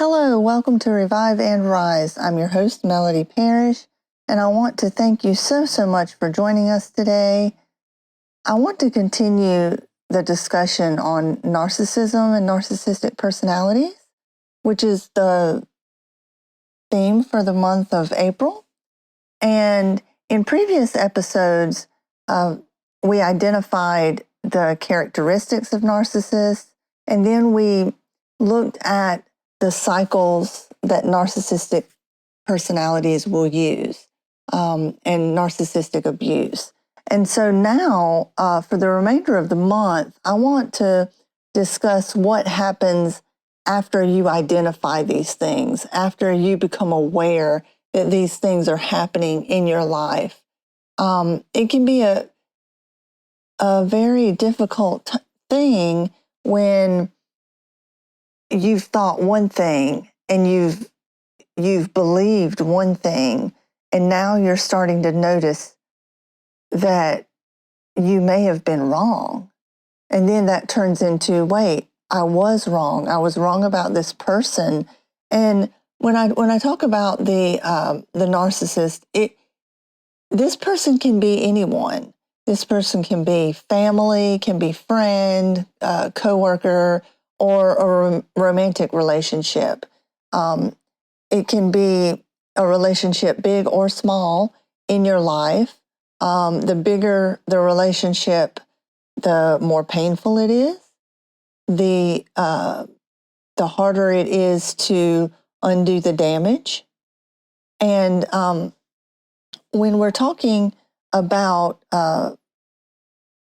Hello, welcome to Revive and Rise. I'm your host, Melody Parrish, and I want to thank you so much for joining us today. I want to continue the discussion on narcissism and narcissistic personalities, which is the theme for the month of April. And in previous episodes, we identified the characteristics of narcissists, and then we looked at the cycles that narcissistic personalities will use and narcissistic abuse. And so now, for the remainder of the month, I want to discuss what happens after you identify these things, after you become aware that these things are happening in your life. It can be a very difficult thing when you've thought one thing and you've believed one thing, and now you're starting to notice that you may have been wrong. And then that turns into, wait, I was wrong. I was wrong about this person. And when I talk about the narcissist, this person can be anyone. This person can be family, can be friend, coworker, or a romantic relationship. It can be a relationship, big or small, in your life. The bigger the relationship, the more painful it is. The harder it is to undo the damage. And when we're talking about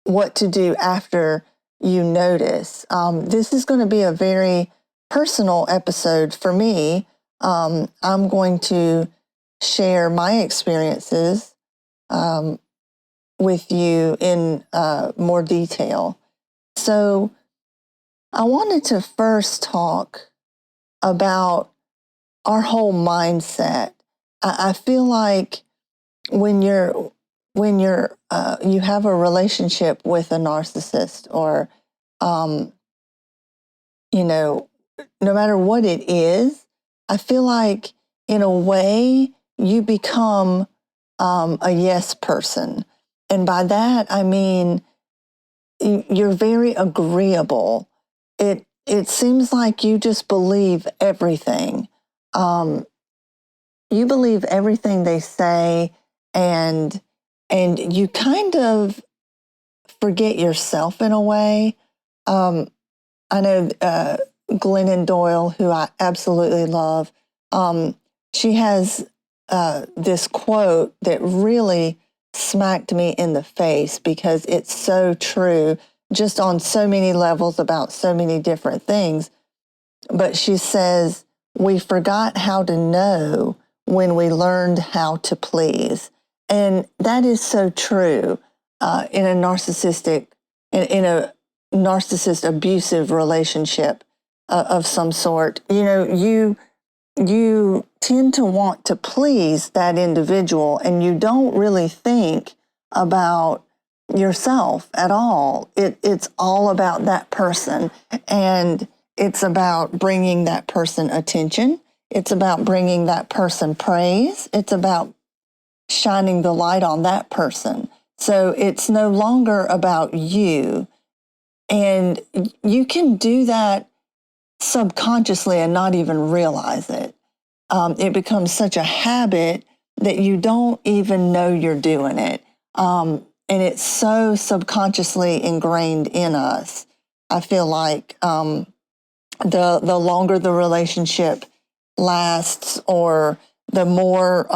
what to do after you notice, this is going to be a very personal episode for me. I'm going to share my experiences with you in more detail. So I wanted to first talk about our whole mindset. I feel like when you have a relationship with a narcissist, or no matter what it is, I feel like in a way you become a yes person. And by that, I mean, you're very agreeable. It seems like you just believe everything. You believe everything they say, and you kind of forget yourself in a way. I know Glennon Doyle, who I absolutely love, she has this quote that really smacked me in the face because it's so true, just on so many levels about so many different things. But she says, "We forgot how to know when we learned how to please." And that is so true in a narcissistic abusive relationship of some sort. You tend to want to please that individual, and you don't really think about yourself at all. It's all about that person, and it's about bringing that person attention. It's about bringing that person praise. It's about shining the light on that person. So it's no longer about you. And you can do that subconsciously and not even realize it. It becomes such a habit that you don't even know you're doing it. And it's so subconsciously ingrained in us. I feel like the longer the relationship lasts, or the more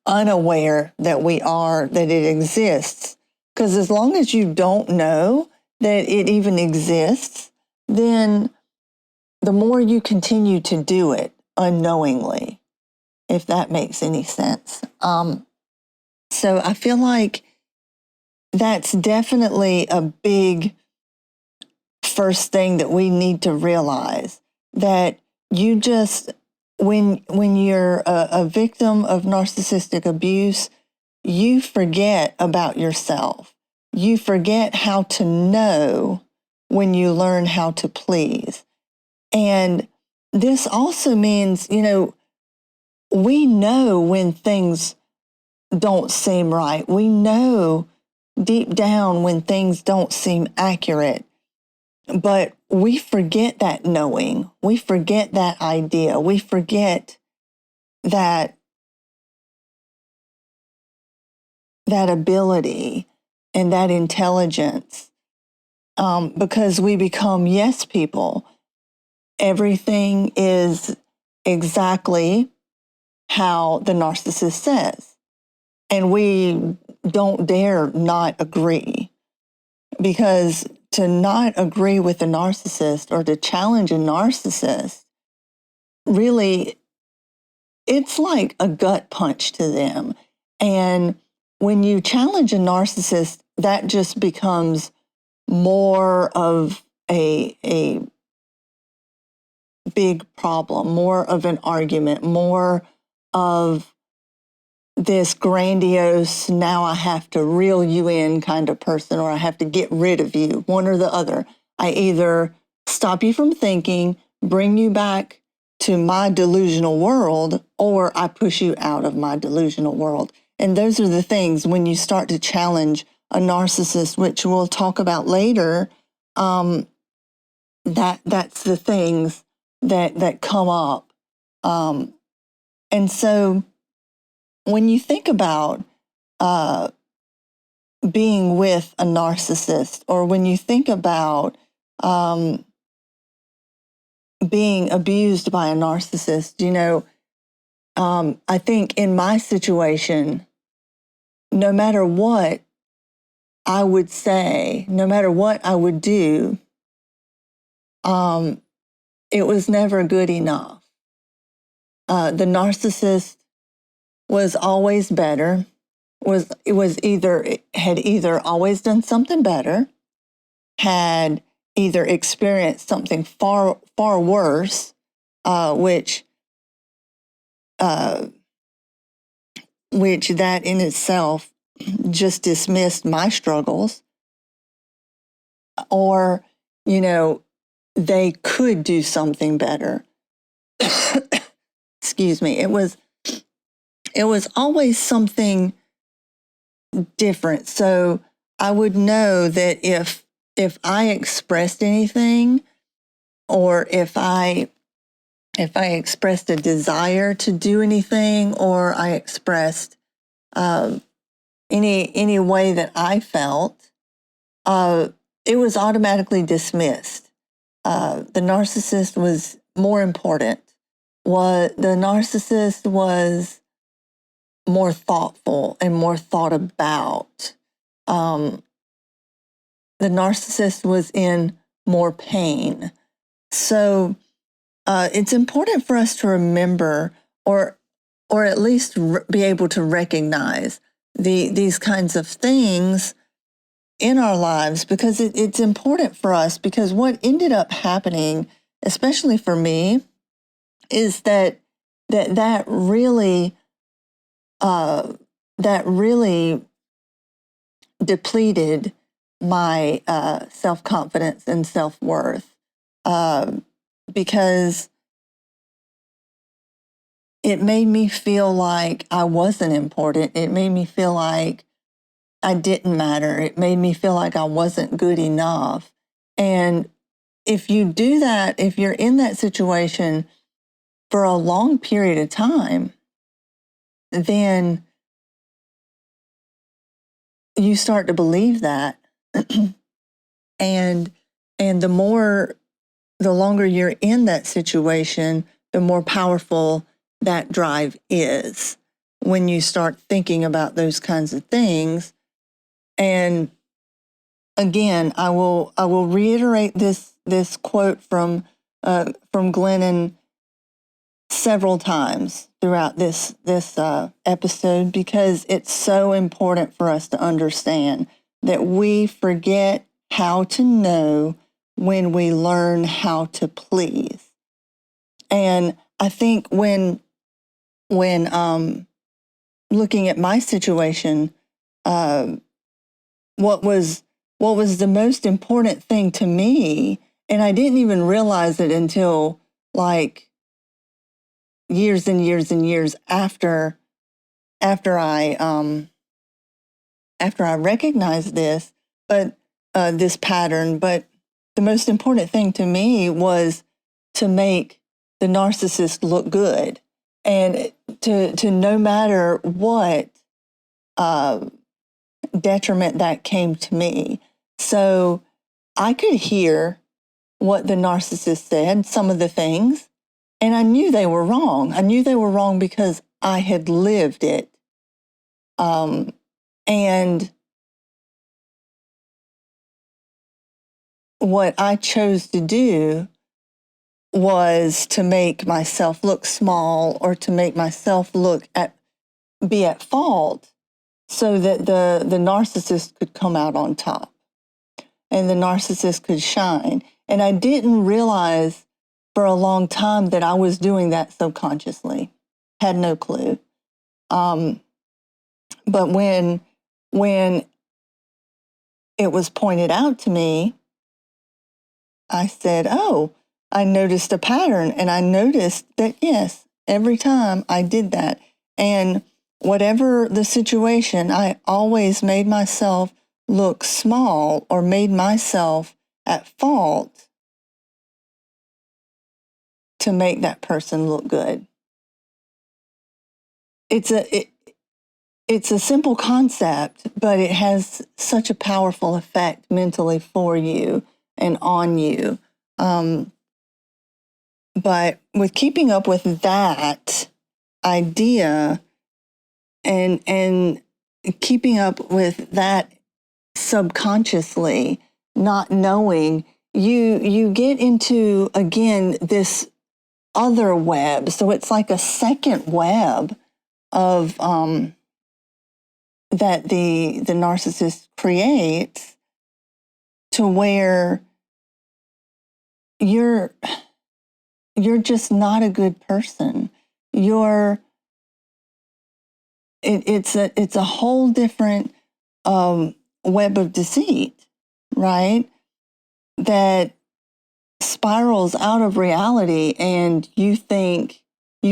unaware that we are that it exists. Because as long as you don't know that it even exists, then the more you continue to do it unknowingly, if that makes any sense. So I feel like that's definitely a big first thing that we need to realize, that you just, when you're a victim of narcissistic abuse, you forget about yourself. You forget how to know when you learn how to please. And this also means, we know when things don't seem right. We know deep down when things don't seem accurate. But we forget that knowing. We forget that idea. We forget that ability and that intelligence, because we become yes people. Everything is exactly how the narcissist says. And we don't dare not agree, because to not agree with a narcissist or to challenge a narcissist, really, it's like a gut punch to them. And when you challenge a narcissist, that just becomes more of a big problem, more of an argument, more of this grandiose, now I have to reel you in kind of person, or I have to get rid of you, one or the other. I either stop you from thinking, bring you back to my delusional world, or I push you out of my delusional world. And those are the things when you start to challenge a narcissist, which we'll talk about later, that's the things that come up. And so when you think about being with a narcissist, or when you think about being abused by a narcissist, I think in my situation, no matter what I would say, no matter what I would do, it was never good enough. The narcissist was always better, had either always done something better, had either experienced something far, far worse, which that in itself just dismissed my struggles, or, they could do something better. Excuse me. It was always something different. So I would know that if I expressed anything, or if I expressed a desire to do anything, or I expressed any way that I felt, it was automatically dismissed. The narcissist was more important. The narcissist was more thoughtful and more thought about. The narcissist was in more pain. So it's important for us to remember, or at least be able to recognize these kinds of things in our lives, because it's important for us, because what ended up happening, especially for me, is that really depleted my self-confidence and self-worth, because it made me feel like I wasn't important. It made me feel like I didn't matter. It made me feel like I wasn't good enough. And if you do that, if you're in that situation for a long period of time, then you start to believe that. and the longer you're in that situation, the more powerful that drive is when you start thinking about those kinds of things. And again, I will reiterate this quote from Glennon several times throughout this episode, because it's so important for us to understand that we forget how to know when we learn how to please. And I think when looking at my situation, what was the most important thing to me, and I didn't even realize it until like years and years and years after I recognized this, but this pattern. But the most important thing to me was to make the narcissist look good, and to no matter what detriment that came to me. So I could hear what the narcissist said, some of the things, and I knew they were wrong. I knew they were wrong because I had lived it. And what I chose to do was to make myself look small, or to make myself be at fault, so that the narcissist could come out on top and the narcissist could shine. And I didn't realize for a long time that I was doing that subconsciously. Had no clue. But when it was pointed out to me, I said, oh, I noticed a pattern, and I noticed that, yes, every time I did that. And whatever the situation, I always made myself look small, or made myself at fault to make that person look good. It's a simple concept, but it has such a powerful effect mentally for you and on you. But with keeping up with that idea and keeping up with that subconsciously, not knowing, you get into, again, this other web. So it's like a second web of that the narcissist creates, to where you're just not a good person. It's a whole different web of deceit, right? That spirals out of reality, and you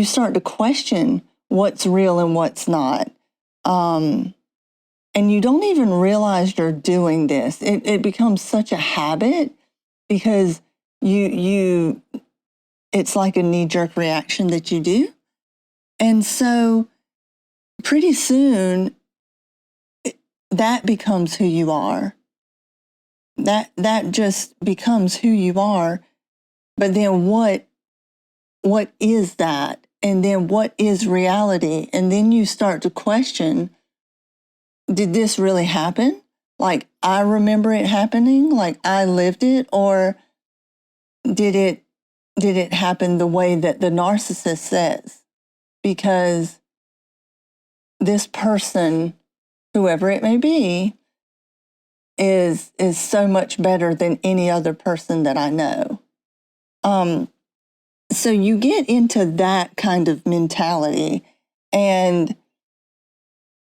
start to question what's real and what's not. And you don't even realize you're doing this. It becomes such a habit, because it's like a knee-jerk reaction that you do. And so pretty soon that becomes who you are. That just becomes who you are. But then what is that? And then what is reality? And then you start to question, did this really happen? Like, I remember it happening, like I lived it, or did it happen the way that the narcissist says? Because this person, whoever it may be, is so much better than any other person that I know. So you get into that kind of mentality, and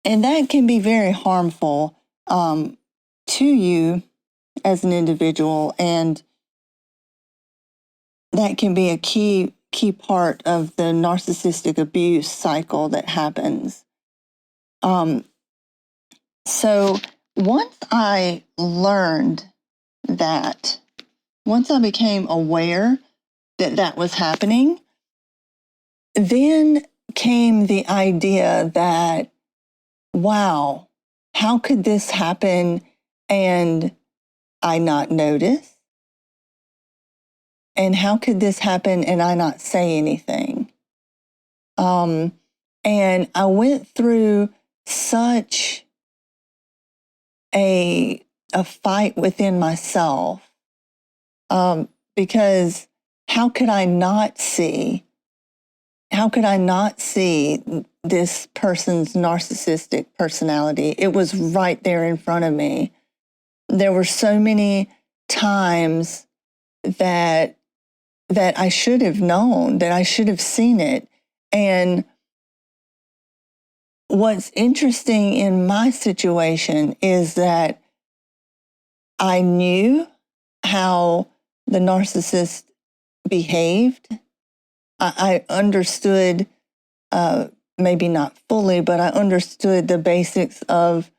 that can be very harmful to you as an individual, and that can be a key part of the narcissistic abuse cycle that happens. So once I learned that, once I became aware that that was happening, then came the idea that, wow, how could this happen and I not notice? And how could this happen and I not say anything? And I went through such a fight within myself, because how could I not see this person's narcissistic personality? It was right there in front of me. There were so many times that I should have known, that I should have seen it. And what's interesting in my situation is that I knew how the narcissist behaved, I understood, maybe not fully, but I understood the basics of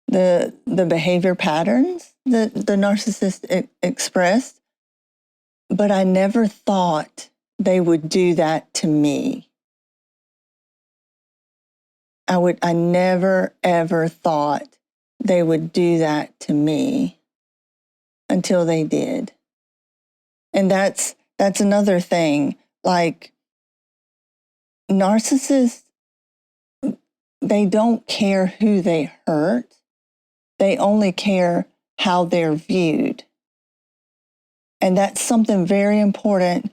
the behavior patterns that the narcissist expressed, but I never thought they would do that to me. I never ever thought they would do that to me until they did. And that's another thing. Like, narcissists, they don't care who they hurt. They only care how they're viewed. And that's something very important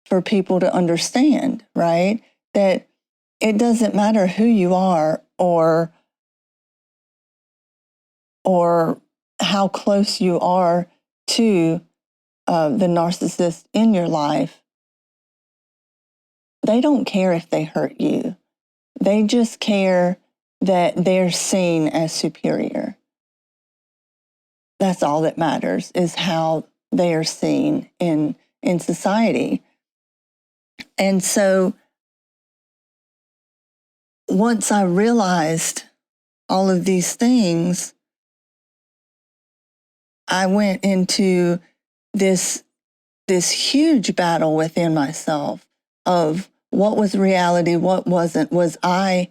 for people to understand, right? That it doesn't matter who you are or how close you are to the narcissist in your life. They don't care if they hurt you. They just care that they're seen as superior. That's all that matters, is how they are seen in society. And so once I realized all of these things, I went into this huge battle within myself of what was reality, what wasn't. Was I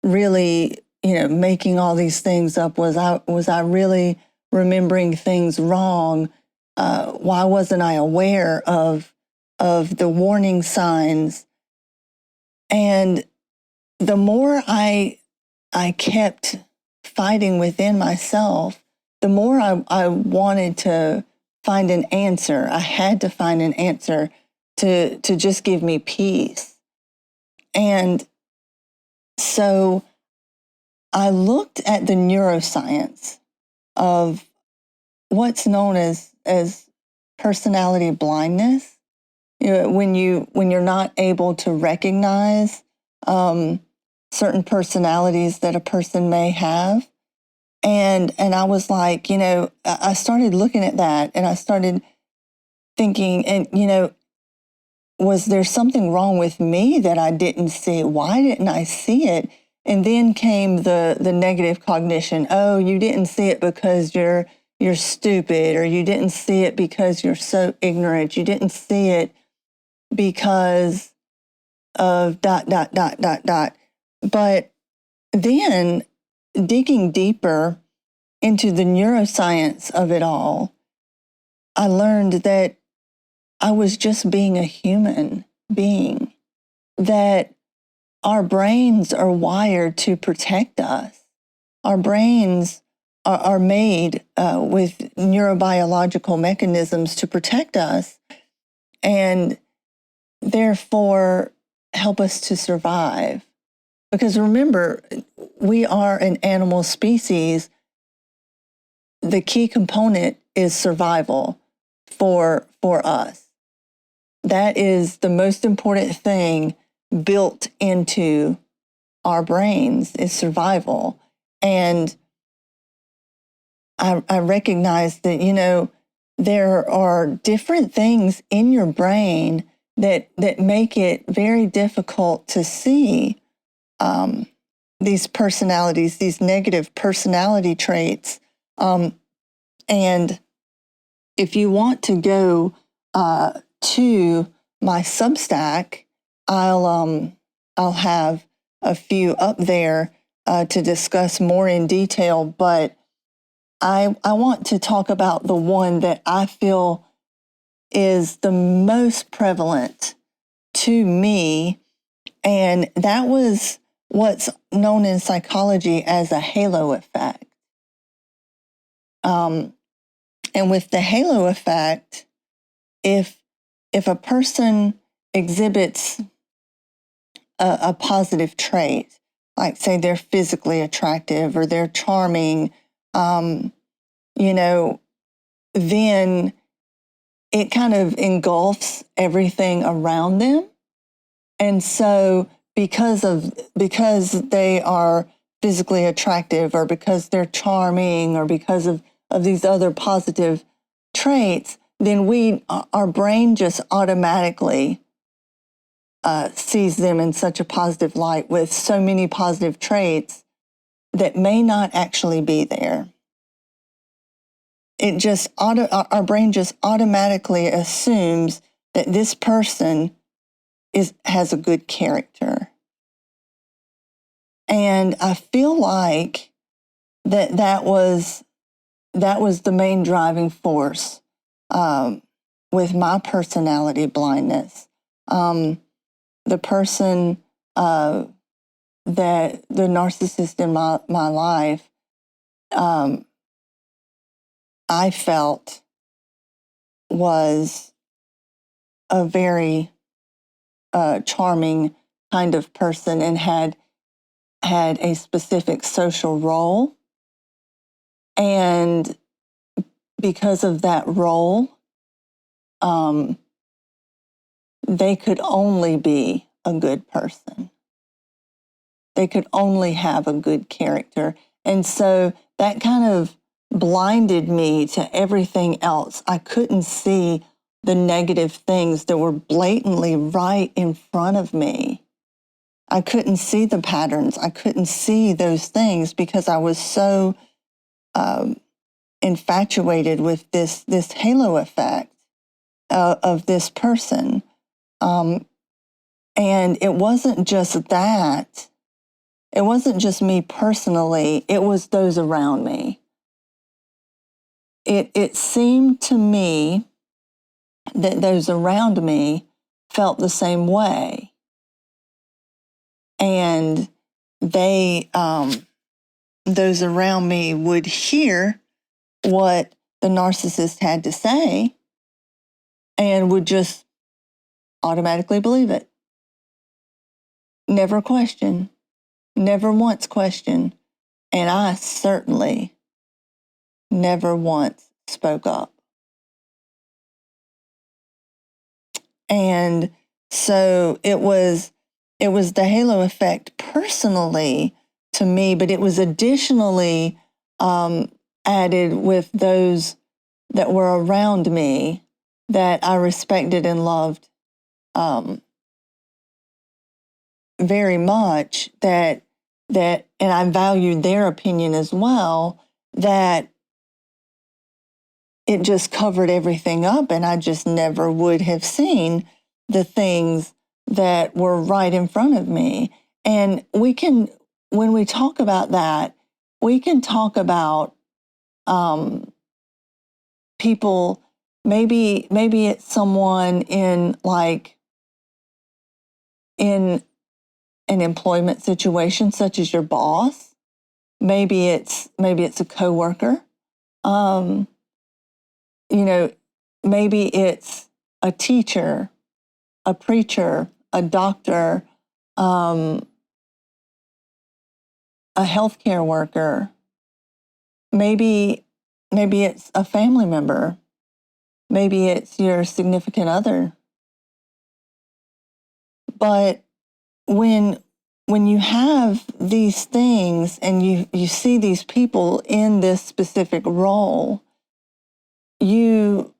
really, making all these things up? Was I really remembering things wrong? Why wasn't I aware of the warning signs? And the more I kept fighting within myself, the more I wanted to find an answer. I had to find an answer to just give me peace. And so I looked at the neuroscience of what's known as personality blindness. When you're not able to recognize certain personalities that a person may have. And I was like, I started looking at that and I started thinking, and, was there something wrong with me that I didn't see? Why didn't I see it? And then came the negative cognition. Oh, you didn't see it because you're stupid, or you didn't see it because you're so ignorant. You didn't see it because of ... But then digging deeper into the neuroscience of it all, I learned that I was just being a human being, that our brains are wired to protect us. Our brains are made with neurobiological mechanisms to protect us and therefore help us to survive. Because remember, we are an animal species. The key component is survival for us. That is the most important thing built into our brains, is survival. And I recognize that, there are different things in your brain that make it very difficult to see these personalities, these negative personality traits. And if you want to go to my Substack, I'll have a few up there to discuss more in detail, but I want to talk about the one that I feel is the most prevalent to me, and that was what's known in psychology as a halo effect. And with the halo effect, if a person exhibits a positive trait, like say they're physically attractive or they're charming, then it kind of engulfs everything around them. And so because they are physically attractive, or because they're charming, or because of these other positive traits, then our brain just automatically sees them in such a positive light with so many positive traits that may not actually be there. It just our brain just automatically assumes that this person has a good character. And I feel like that was the main driving force with my personality blindness. The person that the narcissist in my life, I felt was a very charming kind of person and had a specific social role. And because of that role, they could only be a good person. They could only have a good character. And so that kind of blinded me to everything else. I couldn't see the negative things that were blatantly right in front of me. I couldn't see the patterns. I couldn't see those things because I was so infatuated with this halo effect of this person. And it wasn't just that. It wasn't just me personally. It was those around me. It seemed to me that those around me felt the same way. And they, those around me would hear what the narcissist had to say and would just automatically believe it. Never question, never once question. And I certainly never once spoke up. And so it was the halo effect personally to me, but it was additionally added with those that were around me that I respected and loved very much, that and I valued their opinion as well, that it just covered everything up, and I just never would have seen the things that were right in front of me. And when we talk about that, we can talk about people, maybe it's someone in an employment situation, such as your boss. Maybe it's a coworker. Maybe it's a teacher, a preacher, a doctor, a healthcare worker. Maybe it's a family member. Maybe it's your significant other. But when you have these things and you see these people in this specific role, you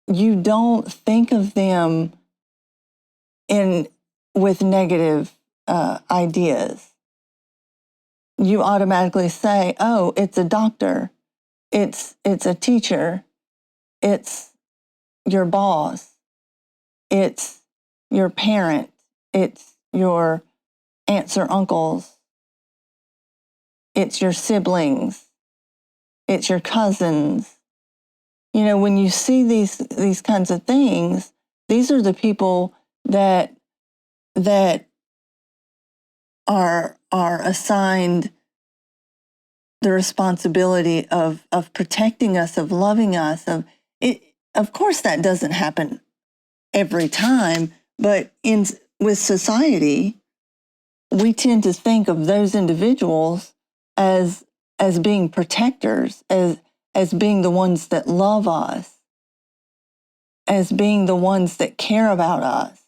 don't think of them with negative ideas. You automatically say, "Oh, it's a doctor, it's a teacher, it's your boss, it's your parent, it's your aunts or uncles, it's your siblings, it's your cousins." When you see these kinds of things, these are the people that are assigned the responsibility of protecting us, of loving us. Of course, that doesn't happen every time, but with society, we tend to think of those individuals as being protectors, as being the ones that love us, as being the ones that care about us.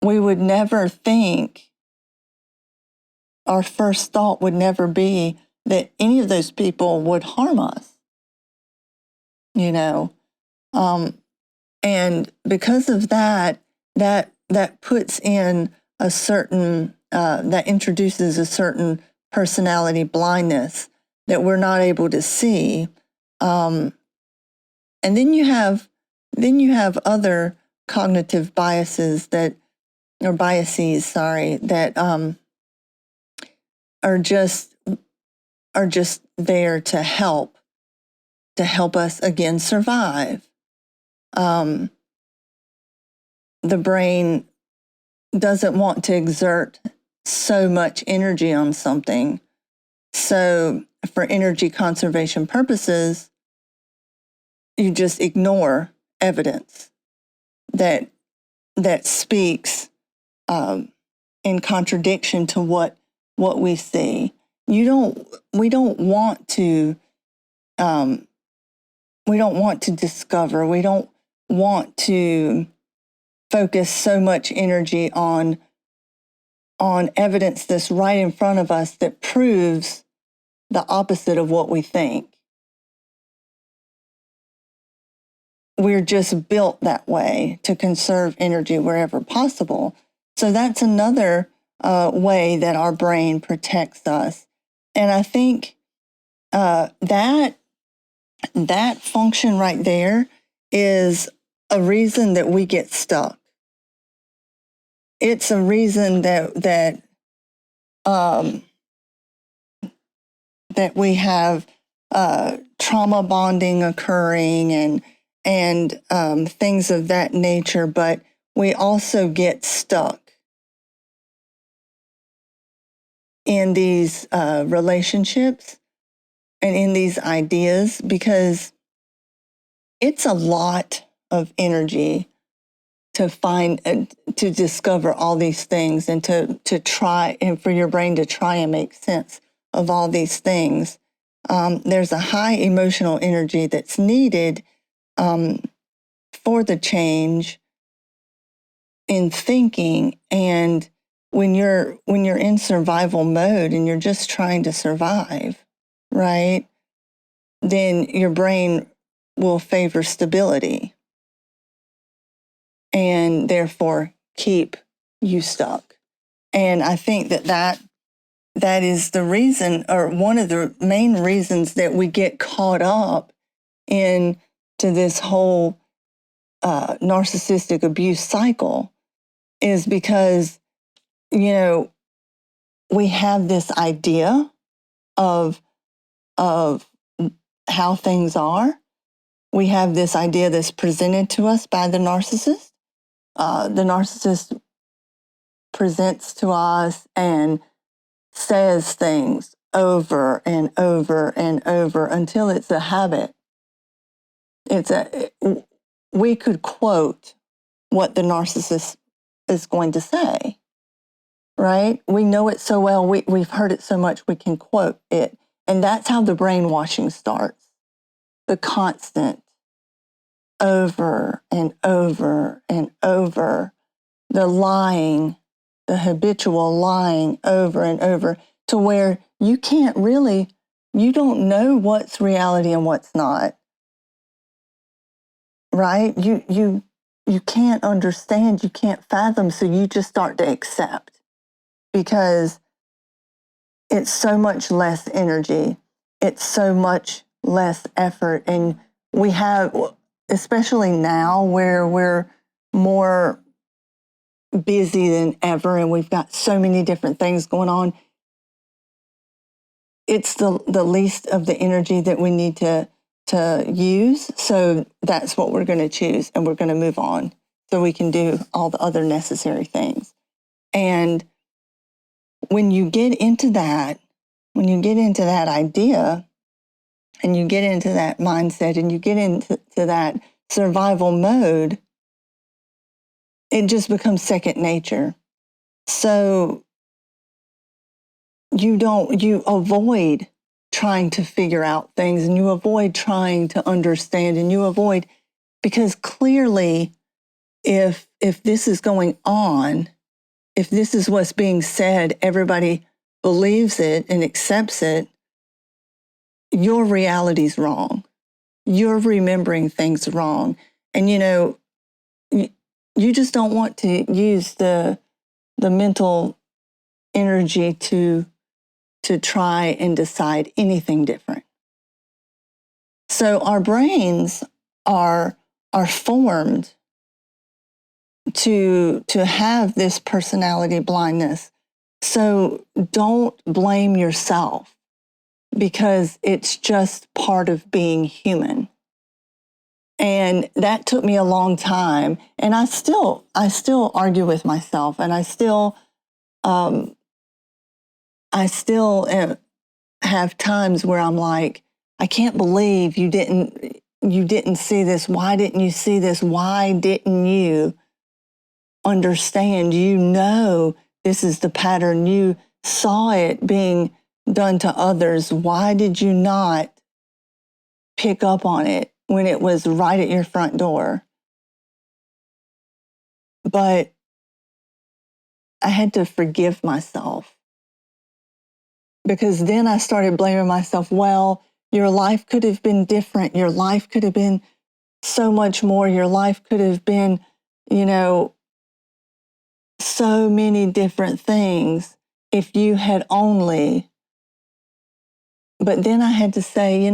We would never think, our first thought would never be that any of those people would harm us. And because of that, that puts in a certain that introduces a certain personality blindness that we're not able to see, and then you have other cognitive biases that are just there to help us again survive. The brain doesn't want to exert so much energy on something. So for energy conservation purposes, you just ignore evidence that speaks in contradiction to what we see. We don't want to discover. We don't want to focus so much energy on evidence that's right in front of us that proves the opposite of what we think. We're just built that way to conserve energy wherever possible. So that's another way that our brain protects us. And I think that function right there is a reason that we get stuck. It's a reason that we have trauma bonding occurring and things of that nature, but we also get stuck in these relationships and in these ideas because it's a lot of energy to find to discover all these things and to try, and for your brain to try and make sense of all these things. There's a high emotional energy that's needed for the change in thinking. And when you're in survival mode and you're just trying to survive, right, then your brain will favor stability and therefore keep you stuck. And I think that is the reason, or one of the main reasons, that we get caught up into this whole narcissistic abuse cycle, is because, we have this idea of how things are. We have this idea that's presented to us by the narcissist. The narcissist presents to us and says things over and over and over until it's a habit. We could quote what the narcissist is going to say, right? We know it so well. We've heard it so much we can quote it. And that's how the brainwashing starts. The constant over and over and over, the lying, the habitual lying over and over, to where you don't know what's reality and what's not, right? You can't understand, you can't fathom, so you just start to accept because it's so much less energy, it's so much less effort, and we have, especially now where we're more busy than ever and we've got so many different things going on, it's the least of the energy that we need to use. So that's what we're going to choose, and we're going to move on so we can do all the other necessary things. And when you get into that idea, and you get into that mindset, and you get into that survival mode, it just becomes second nature. So you avoid trying to figure out things, and you avoid trying to understand, and you avoid, because clearly if this is going on, if this is what's being said, everybody believes it and accepts it, your reality's wrong. You're remembering things wrong. And you just don't want to use the mental energy to try and decide anything different. So our brains are formed to have this personality blindness. So don't blame yourself, because it's just part of being human. And that took me a long time, and I still argue with myself, and I still have times where I'm like, I can't believe you didn't see this. Why didn't you see this? Why didn't you understand? You know this is the pattern. You saw it being done to others. Why did you not pick up on it when it was right at your front door? But I had to forgive myself, because then I started blaming myself. Well, your life could have been different. Your life could have been so much more. Your life could have been, so many different things if you had only. But then I had to say,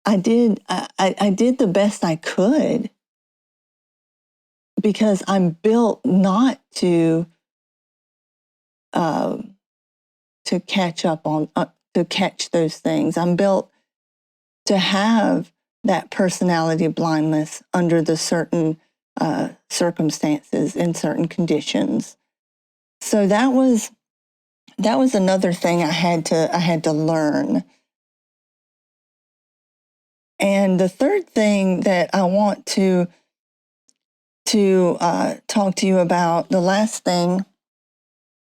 I did the best I could, because I'm built not to catch up on, to catch those things. I'm built to have that personality blindness under the certain circumstances and certain conditions. So that was another thing I had to learn. And the third thing that I want to talk to you about, the last thing,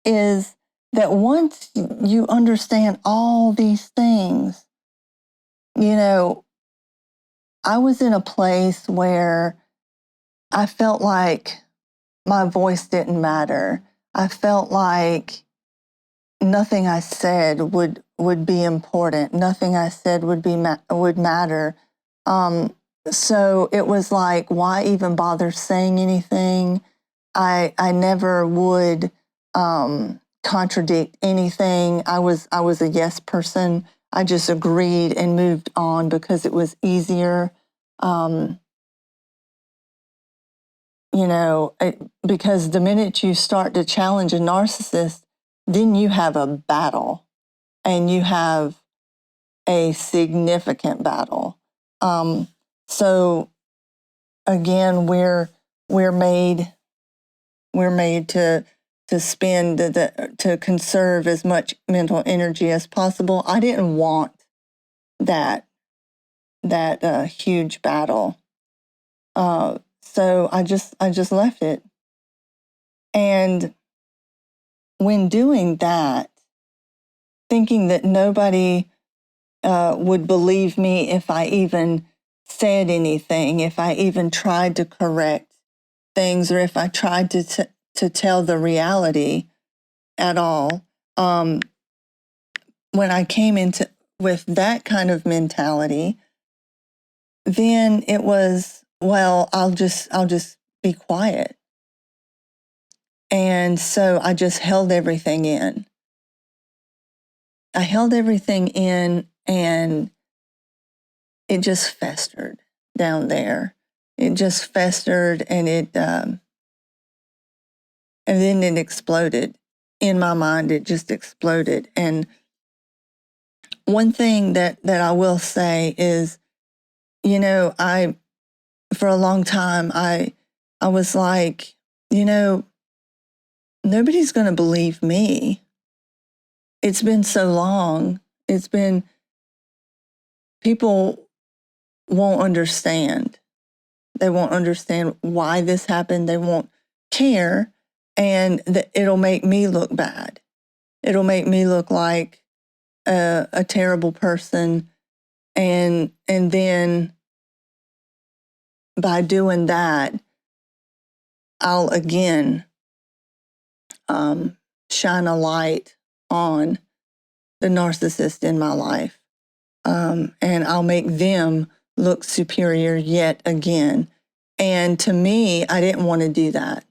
is that once you understand all these things, I was in a place where I felt like my voice didn't matter. I felt like nothing I said would be important. Nothing I said would matter. So it was like, why even bother saying anything? I never would contradict anything. I was a yes person. I just agreed and moved on because it was easier. Because the minute you start to challenge a narcissist, then you have a battle, and you have a significant battle. So again, we're made to spend to conserve as much mental energy as possible. I didn't want that huge battle. So I just left it. And when doing that, thinking that nobody would believe me if I even said anything, if I even tried to correct things, or if I tried to tell the reality at all. When I came into with that kind of mentality, then it was, well, I'll just be quiet. And so I just held everything in. I held everything in, and it just festered down there. It just festered, and and then it exploded. In my mind, it just exploded. And one thing that I will say is, for a long time, I was like, nobody's going to believe me. It's been so long. People won't understand. They won't understand why this happened. They won't care. And it'll make me look bad. It'll make me look like a terrible person. And then by doing that, I'll again shine a light on the narcissist in my life. And I'll make them look superior yet again. And to me, I didn't want to do that.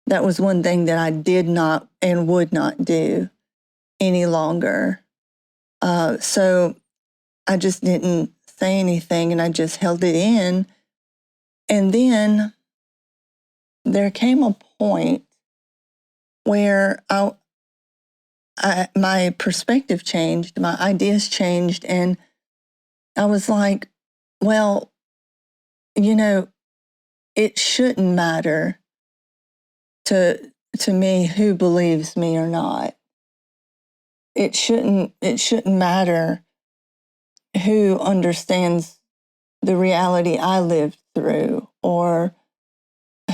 That was one thing that I did not and would not do any longer. So I just didn't say anything and I just held it in. And then there came a point where my perspective changed, my ideas changed, and I was like, well, it shouldn't matter to me who believes me or not. It shouldn't matter who understands the reality I lived through or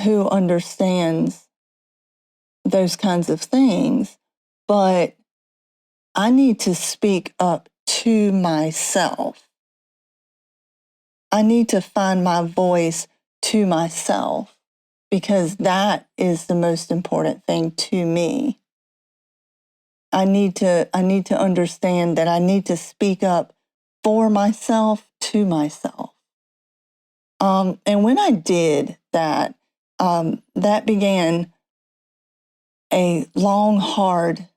who understands those kinds of things. But I need to speak up to myself. I need to find my voice to myself because that is the most important thing to me. I need to understand that I need to speak up for myself to myself. And when I did that, that began a long, hard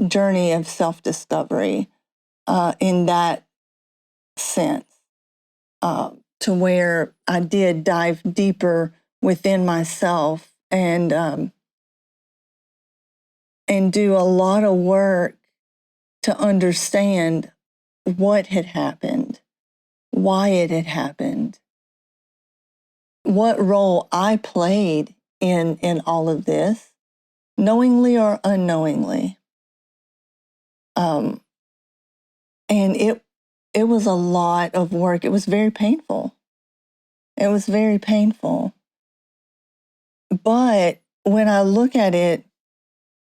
journey of self-discovery in that sense, to where I did dive deeper within myself and do a lot of work to understand what had happened, why it had happened, what role I played in all of this, knowingly or unknowingly. And it was a lot of work. It was very painful. It was very painful. But when I look at it,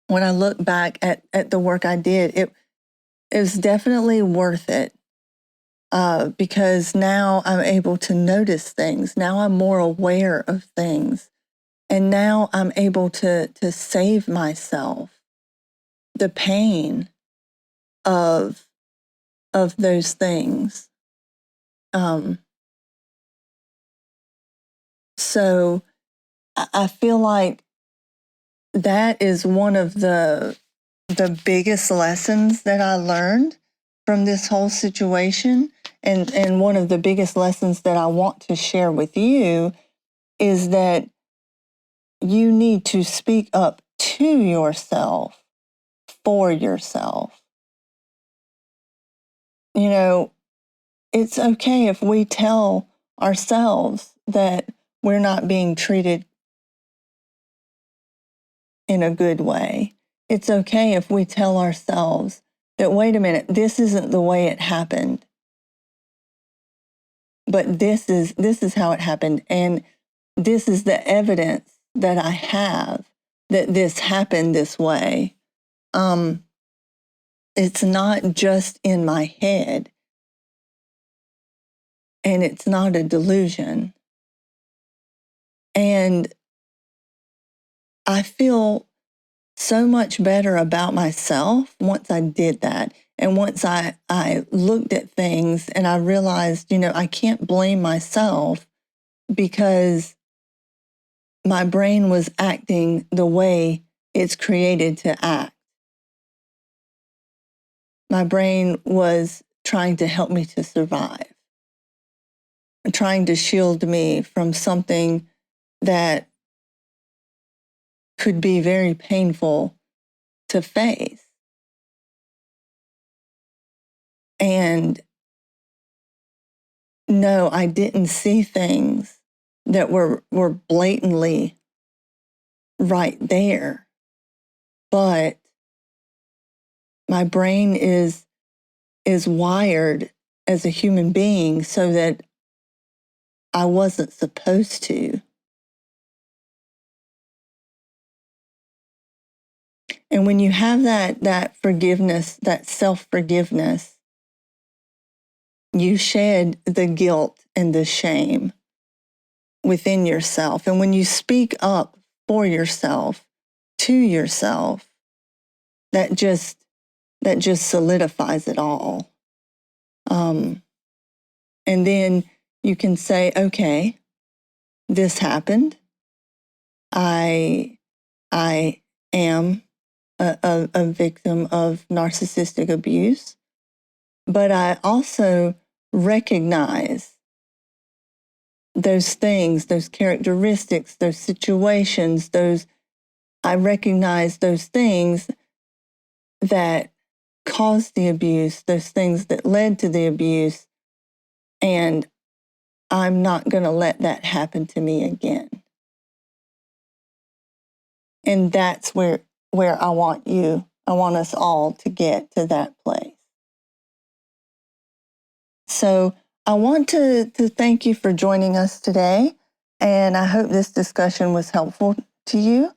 when I look back at the work I did, it was definitely worth it. Because now I'm able to notice things. Now I'm more aware of things. And now I'm able to save myself the pain of those things. So I feel like that is one of the biggest lessons that I learned from this whole situation. And one of the biggest lessons that I want to share with you is that you need to speak up to yourself for yourself. It's okay if we tell ourselves that we're not being treated in a good way. It's okay if we tell ourselves that, wait a minute, this isn't the way it happened. But this is how it happened. And this is the evidence that I have that this happened this way. It's not just in my head. And it's not a delusion. And I feel so much better about myself once I did that. And once I looked at things and I realized, I can't blame myself because my brain was acting the way it's created to act. My brain was trying to help me to survive, trying to shield me from something that could be very painful to face. And no, I didn't see things that were blatantly right there. But my brain is wired as a human being so that I wasn't supposed to. And when you have that forgiveness, that self-forgiveness, you shed the guilt and the shame within yourself. And when you speak up for yourself, to yourself, that just solidifies it all. And then you can say, okay, this happened. I am a victim of narcissistic abuse, but I also recognize those things, those characteristics, those situations, I recognize those things that caused the abuse, those things that led to the abuse, and I'm not going to let that happen to me again. And that's where I want us all to get to that place. So I want to thank you for joining us today, and I hope this discussion was helpful to you.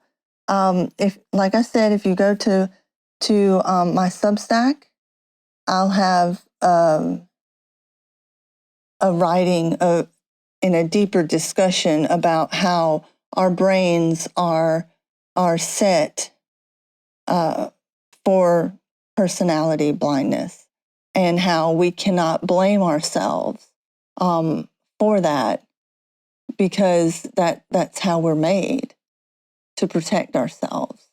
If, like I said, if you go to my Substack, I'll have a writing in a deeper discussion about how our brains are set for personality blindness, and how we cannot blame ourselves for that, because that's how we're made, to protect ourselves.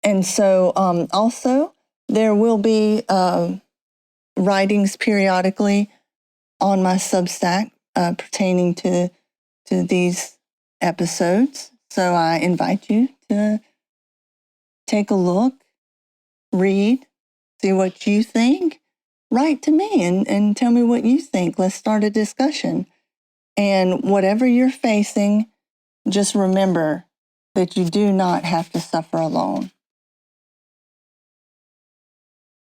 And so also there will be writings periodically on my Substack pertaining to these episodes. So I invite you to take a look, read, see what you think. Write to me and tell me what you think. Let's start a discussion. And whatever you're facing, just remember that you do not have to suffer alone.